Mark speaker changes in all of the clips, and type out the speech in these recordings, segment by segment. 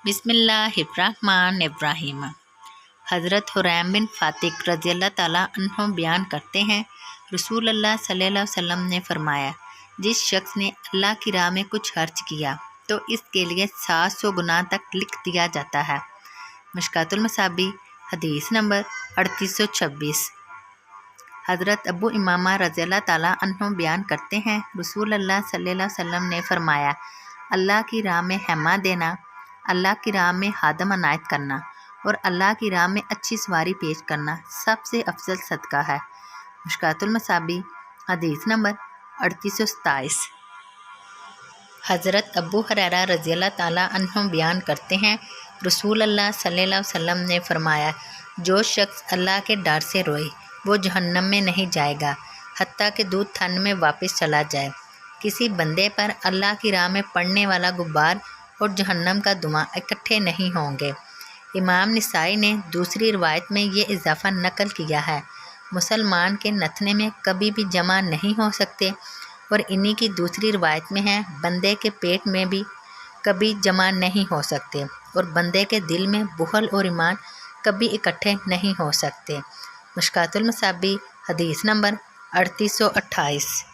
Speaker 1: बिस्मिल्लाहिर्रहमानिर्रहीम। हज़रत हुरैम बिन फातिक रज़ी अल्लाह ताला अन्हु बयान करते हैं, रसूल अल्लाह सल्लल्लाहु अलैहि वसल्लम ने फरमाया, जिस शख्स ने अल्लाह की राह में कुछ खर्च किया तो इसके लिए 700 गुनाह तक लिख दिया जाता है। मिशकातुल मसाबी हदीस नंबर 3826। हज़रत अबू इमामा रज़ी अल्लाह ताला अन्हु बयान करते हैं, रसूल अल्लाह सल्लल्लाहु अलैहि वसल्लम ने फरमाया, अल्लाह की राह में हैमा देना, अल्लाह की राह में हादम अनायत करना और अल्लाह की राह में अच्छी सवारी पेश करना सबसे अफजल सदका है। मिशकातुल मसाबी हदीस नंबर 3827। हज़रत अबू हुरैरा रज़ी अल्लाह ताला अन्हु बयान करते हैं, रसूल अल्लाह सल्लल्लाहु अलैहि वसल्लम ने फरमाया, जो शख्स अल्लाह के डर से रोए वो जहन्नम में नहीं जाएगा हत्ता कि दूध थन में वापस चला जाए। किसी बंदे पर अल्लाह की राह में पड़ने वाला गुब्बार और जहन्नम का धुआं इकट्ठे नहीं होंगे। इमाम निसाई ने दूसरी रिवायत में ये इजाफ़ा नकल किया है, मुसलमान के नथने में कभी भी जमा नहीं हो सकते, और इन्हीं की दूसरी रिवायत में है, बंदे के पेट में भी कभी जमा नहीं हो सकते और बंदे के दिल में बुखल और ईमान कभी इकट्ठे नहीं हो सकते। मिशकातुल मसाबी हदीस नंबर 3828।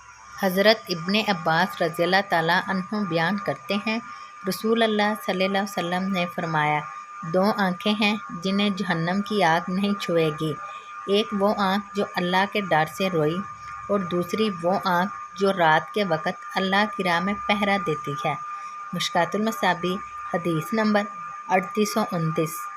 Speaker 1: हज़रत इब्ने अब्बास रज़ी अल्लाह ताला अन्हु बयान करते हैं, रसूल अल्लाह सल्लल्लाहु अलैहि वसल्लम ने फरमाया, 2 आँखें हैं जिन्हें जहन्नम की आग नहीं छुएगी। एक वो आँख जो अल्लाह के डर से रोई और दूसरी वो आँख जो रात के वक़्त अल्लाह की राह में पहरा देती है। मिशकातुल मसाबी हदीस नंबर 3829।